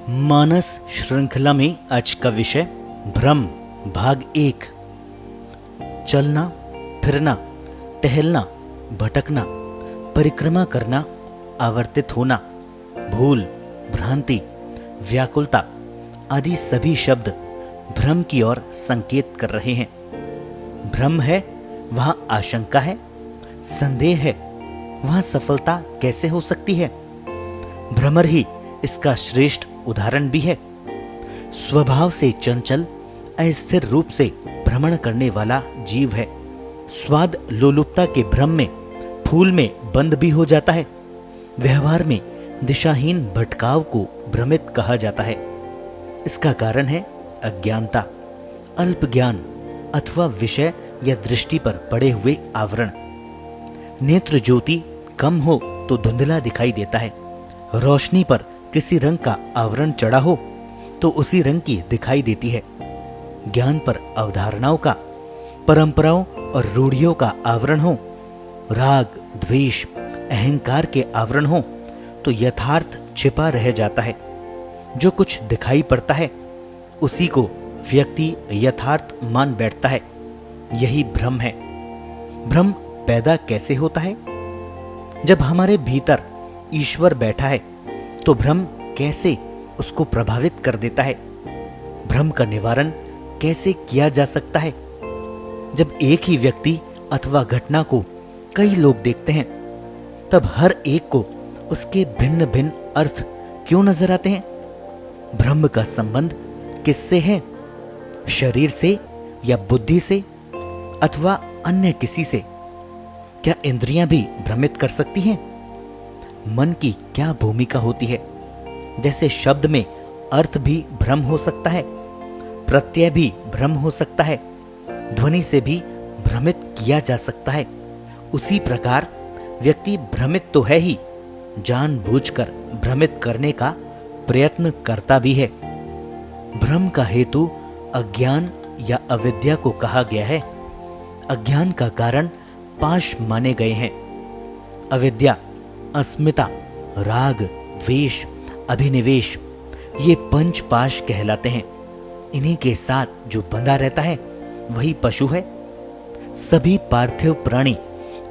मानस श्रृंखला में आज का विषय भ्रम भाग 1। चलना, फिरना, टहलना, भटकना, परिक्रमा करना, आवर्तित होना, भूल, भ्रांति, व्याकुलता आदि सभी शब्द भ्रम की ओर संकेत कर रहे हैं। भ्रम है वहां आशंका है, संदेह है वहां सफलता कैसे हो सकती है। भ्रमर ही इसका श्रेष्ठ उदाहरण भी है। स्वभाव से चंचल, अस्थिर रूप से भ्रमण करने वाला जीव है। स्वाद लोलुपता के भ्रम में फूल में बंद भी हो जाता है। व्यवहार में दिशाहीन भटकाव को भ्रमित कहा जाता है। इसका कारण है अज्ञानता, अल्प ज्ञान अथवा विषय या दृष्टि पर पड़े हुए आवरण। नेत्र ज्योति कम हो तो धुंधला दिखाई देता है। रोशनी पर किसी रंग का आवरण चढ़ा हो तो उसी रंग की दिखाई देती है। ज्ञान पर अवधारणाओं का, परंपराओं और रूढ़ियों का आवरण हो, राग, द्वेष, अहंकार के आवरण हो तो यथार्थ छिपा रह जाता है। जो कुछ दिखाई पड़ता है उसी को व्यक्ति यथार्थ मान बैठता है। यही भ्रम है। भ्रम पैदा कैसे होता है? जब हमारे भीतर ईश्वर बैठा है तो भ्रम कैसे उसको प्रभावित कर देता है? भ्रम का निवारण कैसे किया जा सकता है? जब एक ही व्यक्ति अथवा घटना को कई लोग देखते हैं तब हर एक को उसके भिन्न भिन्न अर्थ क्यों नजर आते हैं? भ्रम का संबंध किससे है? शरीर से या बुद्धि से अथवा अन्य किसी से? क्या इंद्रियां भी भ्रमित कर सकती हैं? मन की क्या भूमिका होती है? जैसे शब्द में अर्थ भी भ्रम हो सकता है, प्रत्यय भी भ्रम हो सकता है, ध्वनि से भी भ्रमित किया जा सकता है, उसी प्रकार व्यक्ति भ्रमित तो है ही, जानबूझकर भ्रमित करने का प्रयत्न करता भी है। भ्रम का हेतु अज्ञान या अविद्या को कहा गया है। अज्ञान का कारण पाश माने गए हैं। अविद्या, अस्मिता, राग, द्वेष, अभिनिवेश ये पंच पाश कहलाते हैं। इन्हीं के साथ जो बंधा रहता है वही पशु है। सभी पार्थिव प्राणी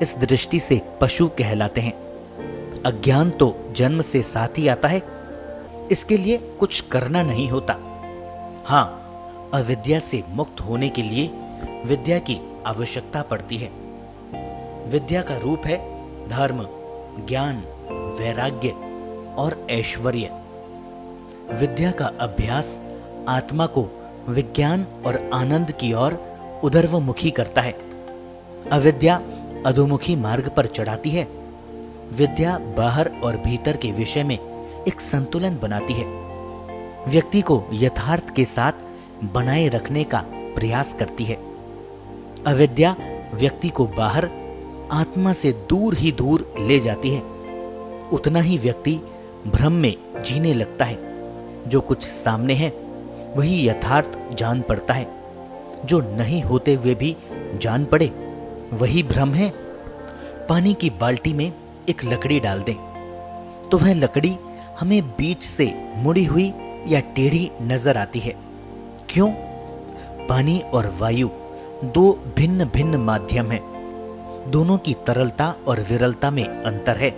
इस दृष्टि से पशु कहलाते हैं। अज्ञान तो जन्म से साथ ही आता है, इसके लिए कुछ करना नहीं होता। हाँ, अविद्या से मुक्त होने के लिए विद्या की आवश्यकता पड़ती है। विद्या का रूप है धर्म, ज्ञान, वैराग्य और ऐश्वर्य। विद्या का अभ्यास आत्मा को विज्ञान और आनंद की ओर उर्ध्वमुखी करता है। अविद्या अधोमुखी मार्ग पर चढ़ाती है। विद्या बाहर और भीतर के विषय में एक संतुलन बनाती है। व्यक्ति को यथार्थ के साथ बनाए रखने का प्रयास करती है। अविद्या व्यक्ति को बाहर आत्मा से दूर ही दूर ले जाती है। उतना ही व्यक्ति भ्रम में जीने लगता है। जो कुछ सामने है वही यथार्थ जान पड़ता है। जो नहीं होते हुए भी जान पड़े वही भ्रम है। पानी की बाल्टी में एक लकड़ी डाल दें तो वह लकड़ी हमें बीच से मुड़ी हुई या टेढ़ी नजर आती है। क्यों? पानी और वायु दो भिन्न भिन्न माध्यम हैं। दोनों की तरलता और विरलता में अंतर है।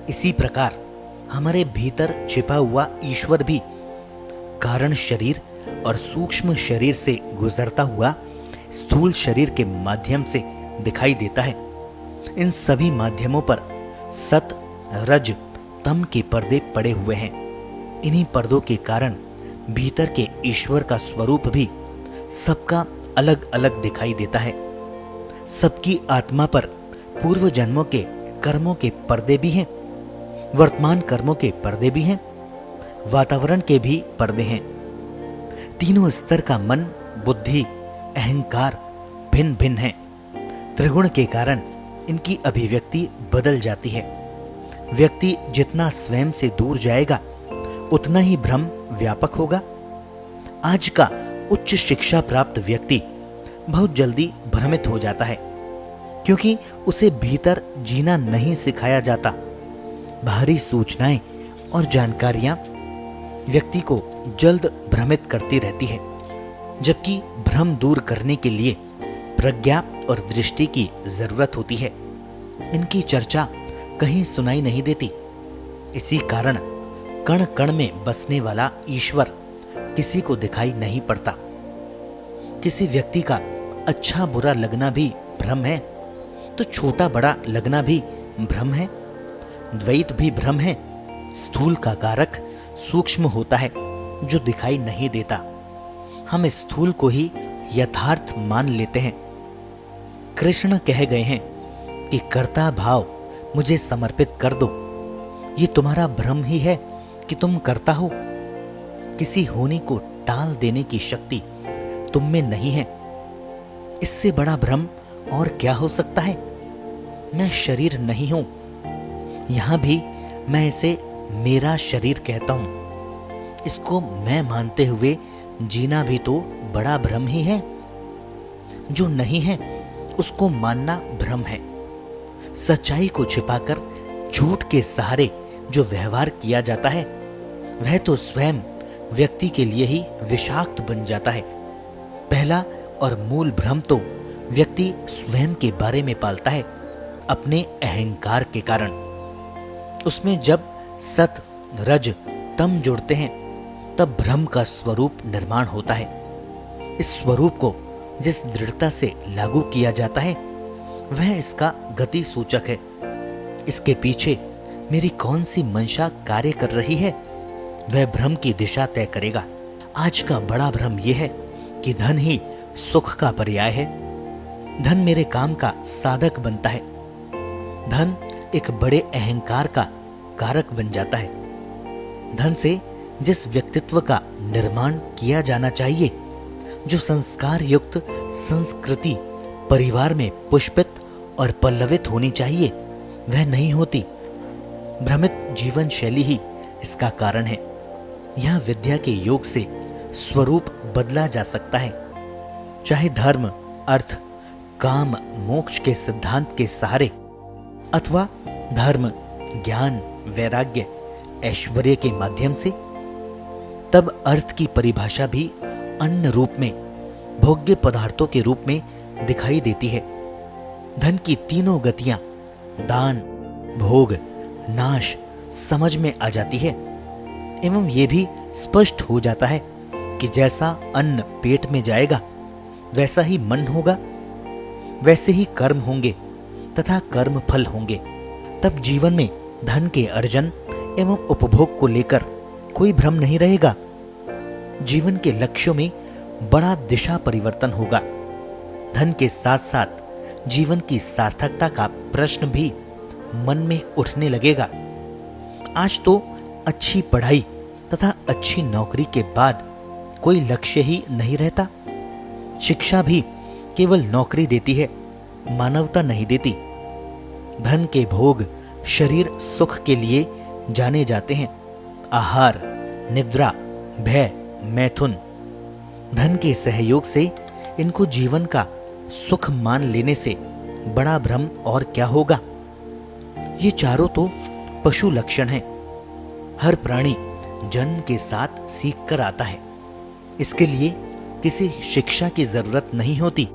इसी प्रकार हमारे भीतर छिपा हुआ ईश्वर भी कारण शरीर और सूक्ष्म शरीर से गुजरता हुआ स्थूल शरीर के माध्यम से दिखाई देता है। इन सभी माध्यमों पर सत, रज, तम के पर्दे पड़े हुए हैं। इन्हीं पर्दों के कारण भीतर के ईश्वर का स्वरूप भी सबका अलग अलग दिखाई देता है। सबकी आत्मा पर पूर्व जन्मों के कर्मों के पर्दे भी हैं, वर्तमान कर्मों के पर्दे भी हैं, वातावरण के भी पर्दे हैं। तीनों स्तर का मन, बुद्धि, अहंकार भिन्न भिन्न है। त्रिगुण के कारण इनकी अभिव्यक्ति बदल जाती है। व्यक्ति जितना स्वयं से दूर जाएगा उतना ही भ्रम व्यापक होगा। आज का उच्च शिक्षा प्राप्त व्यक्ति बहुत जल्दी भ्रमित हो जाता है क्योंकि उसे भीतर जीना नहीं सिखाया जाता। बाहरी सूचनाएं और जानकारियां व्यक्ति को जल्द भ्रमित करती रहती है, जबकि भ्रम दूर करने के लिए प्रज्ञा और दृष्टि की जरूरत होती है। इनकी चर्चा कहीं सुनाई नहीं देती। इसी कारण कण कण में बसने वाला ईश्वर किसी को दिखाई नहीं पड़ता। किसी व्यक्ति का अच्छा बुरा लगना भी भ्रम है, तो छोटा बड़ा लगना भी भ्रम है। द्वैत भी भ्रम है। स्थूल का कारक सूक्ष्म होता है जो दिखाई नहीं देता। हम स्थूल को ही यथार्थ मान लेते हैं। कृष्ण कह गए हैं कि कर्ता भाव मुझे समर्पित कर दो। ये तुम्हारा भ्रम ही है कि तुम कर्ता हो। किसी होने को टाल देने की शक्ति तुम में नहीं है। इससे बड़ा भ्रम और क्या हो सकता है? मैं शरीर नहीं हूं। यहां भी मैं इसे मेरा शरीर कहता हूं। इसको मैं मानते हुए जीना भी तो बड़ा भ्रम ही है। जो नहीं है उसको मानना भ्रम है। सच्चाई को छिपाकर झूठ के सहारे जो व्यवहार किया जाता है वह तो स्वयं व्यक्ति के लिए ही विषाक्त बन जाता है। पहला और मूल भ्रम तो व्यक्ति स्वयं के बारे में पालता है, अपने अहंकार के कारण। उसमें जब सत रज तम जुड़ते हैं तब भ्रम का स्वरूप निर्माण होता है। इस स्वरूप को जिस दृढ़ता से लागू किया जाता है वह इसका गति सूचक है। इसके पीछे मेरी कौन सी मंशा कार्य कर रही है वह भ्रम की दिशा तय करेगा। आज का बड़ा भ्रम यह है कि धन ही सुख का पर्याय है। धन मेरे काम का साधक बनता है। धन एक बड़े अहंकार का कारक बन जाता है। धन से जिस व्यक्तित्व का निर्माण किया जाना चाहिए, जो संस्कार युक्त संस्कृति परिवार में पुष्पित और पल्लवित होनी चाहिए, वह नहीं होती। भ्रमित जीवन शैली ही इसका कारण है। यह विद्या के योग से स्वरूप बदला जा सकता है। चाहे धर्म, अर्थ, काम, मोक्ष के सिद्धांत के सहारे अथवा धर्म, ज्ञान, वैराग्य, ऐश्वर्य के माध्यम से। तब अर्थ की परिभाषा भी अन्य रूप में, भोग्य पदार्थों के रूप में दिखाई देती है। धन की तीनों गतियां दान, भोग, नाश समझ में आ जाती है एवं यह भी स्पष्ट हो जाता है कि जैसा अन्न पेट में जाएगा वैसा ही मन होगा, वैसे ही कर्म होंगे तथा कर्म फल होंगे। तब जीवन में धन के अर्जन एवं उपभोग को लेकर कोई भ्रम नहीं रहेगा। जीवन के लक्ष्यों में बड़ा दिशा परिवर्तन होगा। धन के साथ साथ जीवन की सार्थकता का प्रश्न भी मन में उठने लगेगा। आज तो अच्छी पढ़ाई तथा अच्छी नौकरी के बाद कोई लक्ष्य ही नहीं रहता। शिक्षा भी केवल नौकरी देती है, मानवता नहीं देती। धन के भोग शरीर सुख के लिए जाने जाते हैं। आहार, निद्रा, भय, मैथुन। धन के सहयोग से इनको जीवन का सुख मान लेने से बड़ा भ्रम और क्या होगा। ये चारों तो पशु लक्षण हैं। हर प्राणी जन्म के साथ सीख कर आता है। इसके लिए किसी शिक्षा की जरूरत नहीं होती।